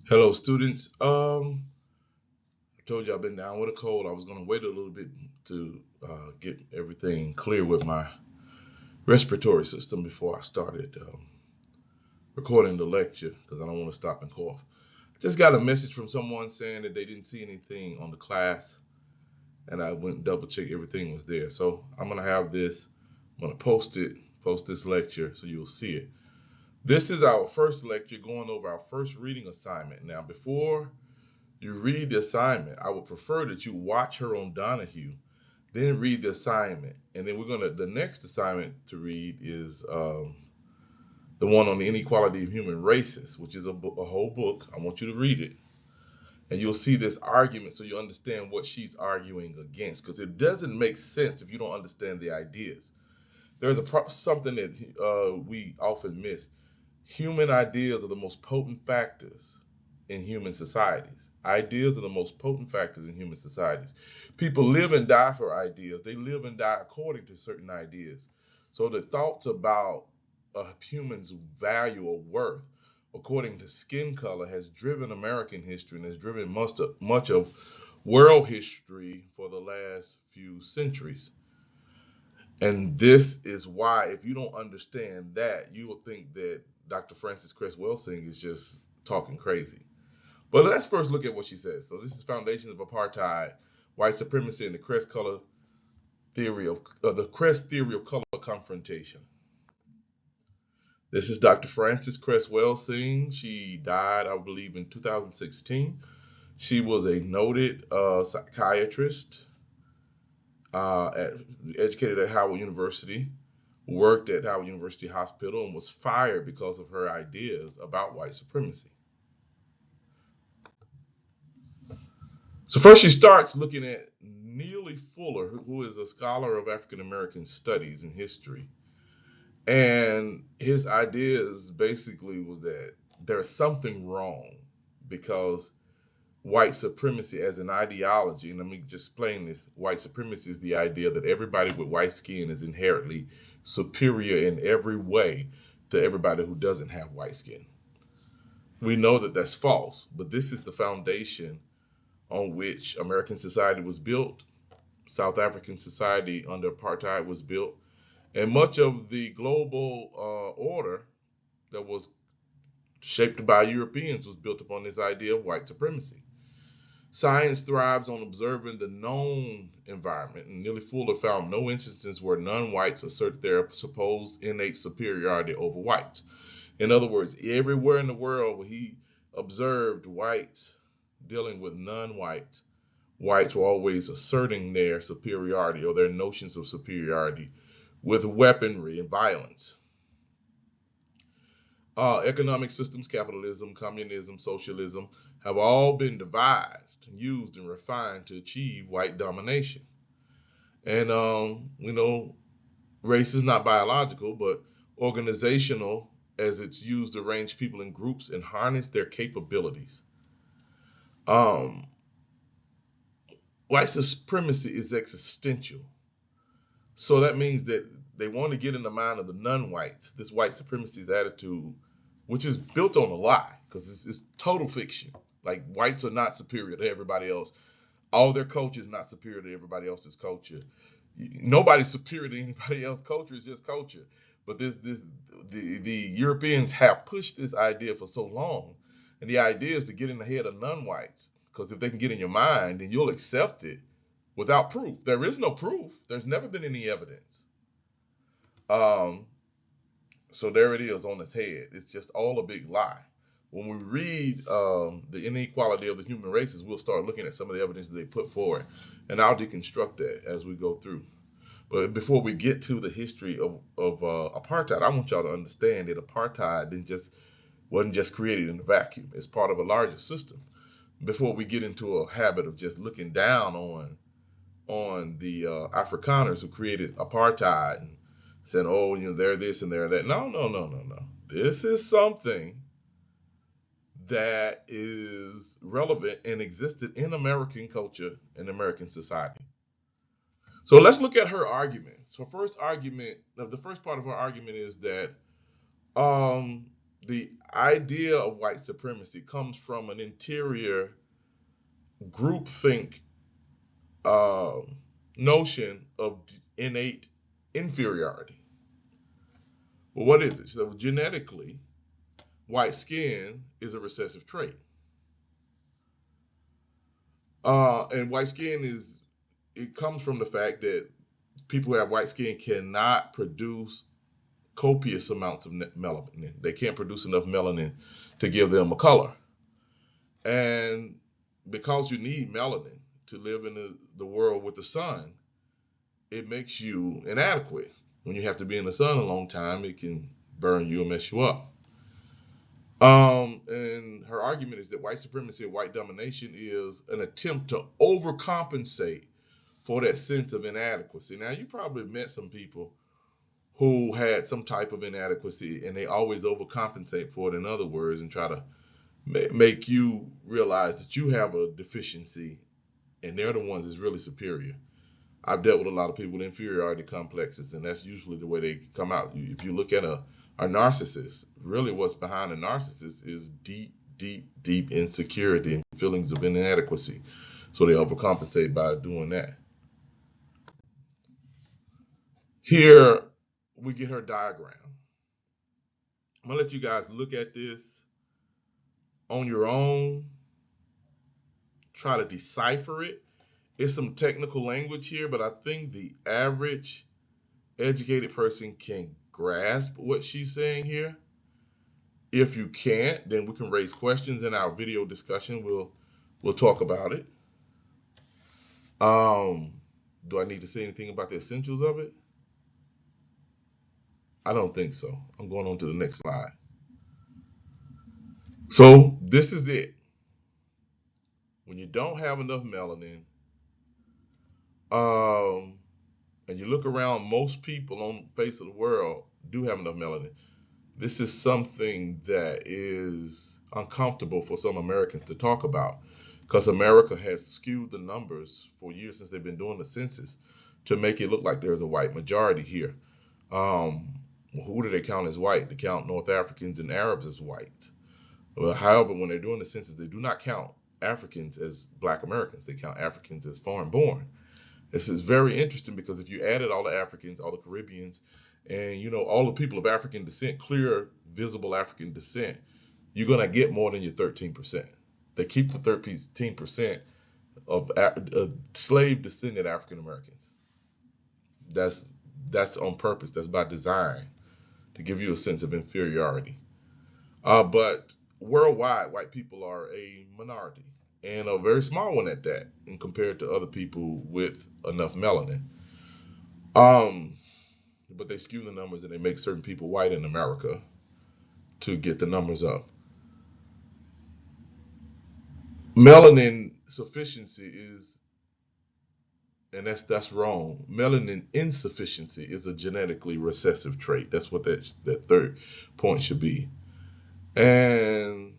Hello, students. I told you I've been down with a cold. I was going to wait a little bit to get everything clear with my respiratory system before I started recording the lecture because I don't want to stop and cough. I just got a message from someone saying that they didn't see anything on the class, and I went and double checked everything was there. So I'm going to have this. I'm going to post this lecture so you'll see it. This is our first lecture going over our first reading assignment. Now, before you read the assignment, I would prefer that you watch her on Donahue, then read the assignment. And then the next assignment to read is the one on the inequality of human races, which is a whole book. I want you to read it. And you'll see this argument so you understand what she's arguing against, because it doesn't make sense if you don't understand the ideas. There's something that we often miss. Human ideas are the most potent factors in human societies. Ideas are the most potent factors in human societies. People live and die for ideas. They live and die according to certain ideas. So the thoughts about a human's value or worth according to skin color has driven American history and has driven much of world history for the last few centuries. And this is why, if you don't understand that, you will think that Dr. Frances Cress Welsing is just talking crazy. But let's first look at what she says. So this is Foundations of Apartheid, White Supremacy, and the Cress Color Theory of the Cress Theory of Color-Confrontation. This is Dr. Frances Cress Welsing. She died, I believe, in 2016. She was a noted psychiatrist, educated at Howard University, worked at Howard University Hospital, and was fired because of her ideas about white supremacy. So first she starts looking at Neely Fuller, who is a scholar of African American studies and history. And his ideas basically was that there's something wrong because white supremacy as an ideology, and let me just explain this, white supremacy is the idea that everybody with white skin is inherently superior in every way to everybody who doesn't have white skin. We know that that's false, but this is the foundation on which American society was built, South African society under apartheid was built, and much of the global order that was shaped by Europeans was built upon this idea of white supremacy. Science thrives on observing the known environment, and Neely Fuller found no instances where non-whites assert their supposed innate superiority over whites. In other words, everywhere in the world where he observed whites dealing with non-whites, whites were always asserting their superiority or their notions of superiority with weaponry and violence. Economic systems, capitalism, communism, socialism, have all been devised, used, and refined to achieve white domination. And race is not biological, but organizational, as it's used to arrange people in groups and harness their capabilities. White supremacy is existential. So that means that they want to get in the mind of the non-whites, this white supremacist attitude, which is built on a lie, because it's total fiction. Like, whites are not superior to everybody else. All their culture is not superior to everybody else's culture. Nobody's superior to anybody else's culture. It's just culture. But the Europeans have pushed this idea for so long, and the idea is to get in the head of non-whites, because if they can get in your mind, then you'll accept it without proof. There is no proof. There's never been any evidence. So there it is on its head. It's just all a big lie. When we read the inequality of the human races, we'll start looking at some of the evidence that they put forward, and I'll deconstruct that as we go through. But before we get to the history of apartheid, I want y'all to understand that apartheid wasn't just created in a vacuum. It's part of a larger system. Before we get into a habit of just looking down on the Afrikaners who created apartheid and saying, oh, they're this and they're that. No. This is something that is relevant and existed in American culture and American society. So let's look at her argument. So the first part of her argument is that the idea of white supremacy comes from an interior groupthink uh, notion of innate inferiority. Well, what is it? So genetically, white skin is a recessive trait. And white skin it comes from the fact that people who have white skin cannot produce copious amounts of melanin. They can't produce enough melanin to give them a color. And because you need melanin to live in the world with the sun, it makes you inadequate. When you have to be in the sun a long time, it can burn you and mess you up. And her argument is that white supremacy and white domination is an attempt to overcompensate for that sense of inadequacy. Now, you probably met some people who had some type of inadequacy and they always overcompensate for it, in other words, and try to make you realize that you have a deficiency and they're the ones that's really superior. I've dealt with a lot of people with inferiority complexes, and that's usually the way they come out. If you look at a narcissist, really what's behind a narcissist is deep insecurity and feelings of inadequacy. So they overcompensate by doing that. Here we get her diagram. I'm going to let you guys look at this on your own. Try to decipher it. It's some technical language here, but I think the average educated person can grasp what she's saying here. If you can't, then we can raise questions in our video discussion. We'll talk about it. Do I need to say anything about the essentials of it? I don't think so. I'm going on to the next slide. So this is it. When you don't have enough melanin, and you look around, most people on the face of the world do have enough melanin. This is something that is uncomfortable for some Americans to talk about, because America has skewed the numbers for years since they've been doing the census to make it look like there's a white majority here. Who do they count as white? They count North Africans and Arabs as white. Well, however, when they're doing the census, they do not count Africans as Black Americans. They count Africans as foreign born. This is very interesting because if you added all the Africans, all the Caribbeans, and all the people of African descent, clear, visible African descent, you're gonna get more than your 13%. They keep the 13% of slave descended African Americans. That's on purpose. That's by design to give you a sense of inferiority. But worldwide, white people are a minority, and a very small one at that, and compared to other people with enough melanin. But they skew the numbers and they make certain people white in America to get the numbers up. Melanin sufficiency is, and that's wrong. Melanin insufficiency is a genetically recessive trait. That's what that third point should be. And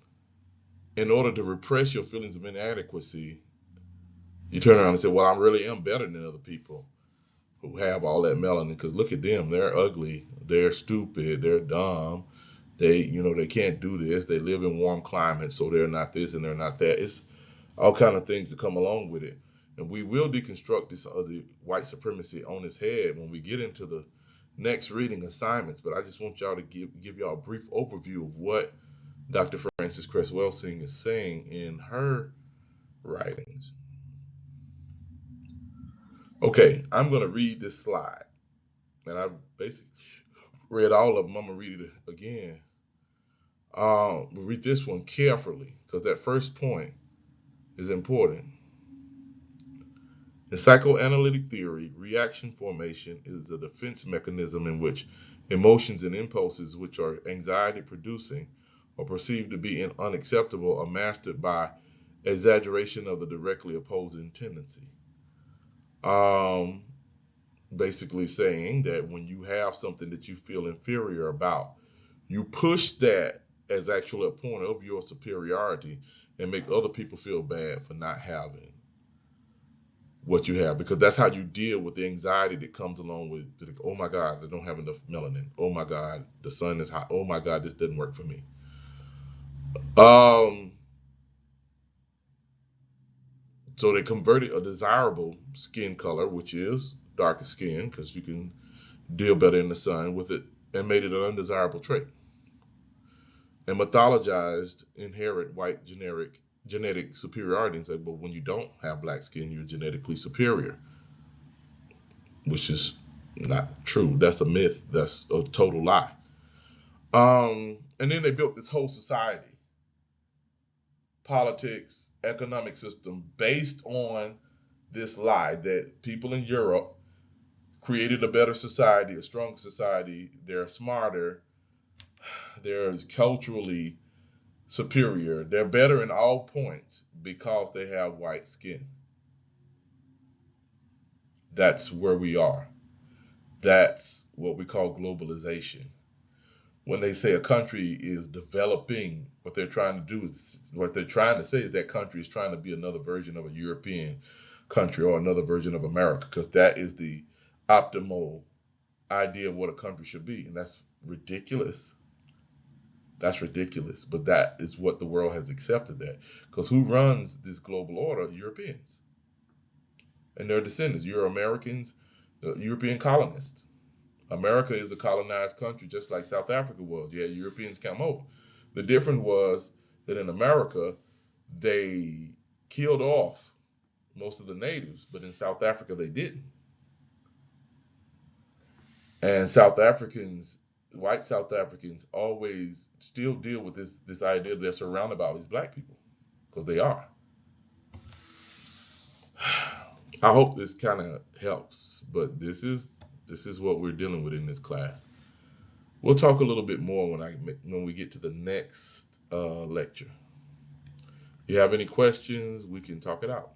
in order to repress your feelings of inadequacy, you turn around and say, well, I really am better than other people who have all that melanin, because look at them. They're ugly. They're stupid. They're dumb. They can't do this. They live in warm climates, so they're not this and they're not that. It's all kind of things that come along with it. And we will deconstruct this other white supremacy on its head when we get into the next reading assignments. But I just want y'all to give y'all a brief overview of what Dr. Frances Cress Welsing is saying in her writings. Okay, I'm going to read this slide. And I basically read all of them. I'm going to read it again. We'll read this one carefully, because that first point is important. In psychoanalytic theory, reaction formation is a defense mechanism in which emotions and impulses which are anxiety producing or perceived to be unacceptable are mastered by exaggeration of the directly opposing tendency. Basically saying that when you have something that you feel inferior about, you push that as actually a point of your superiority and make other people feel bad for not having what you have, because that's how you deal with the anxiety that comes along with, oh my God, I don't have enough melanin. Oh my God, the sun is hot. Oh my God, this didn't work for me. Um, so they converted a desirable skin color, which is darker skin, because you can deal better in the sun with it, and made it an undesirable trait. And mythologized inherent white genetic superiority and said, but when you don't have black skin, you're genetically superior, which is not true. That's a myth. That's a total lie. And then they built this whole society, politics, economic system based on this lie that people in Europe created a better society, a stronger society. They're smarter. They're culturally superior. They're better in all points because they have white skin. That's where we are. That's what we call globalization. When they say a country is developing, what they're trying to say is that country is trying to be another version of a European country or another version of America, because that is the optimal idea of what a country should be. And that's ridiculous. That's ridiculous. But that is what the world has accepted that. Because who runs this global order? Europeans and their descendants, Euro-Americans, the European colonists. America is a colonized country just like South Africa was. Yeah, Europeans came over. The difference was that in America, they killed off most of the natives, but in South Africa, they didn't. And South Africans, white South Africans, always still deal with this idea that they're surrounded by all these black people, because they are. I hope this kind of helps, but this is what we're dealing with in this class. We'll talk a little bit more when we get to the next lecture. If you have any questions, we can talk it out.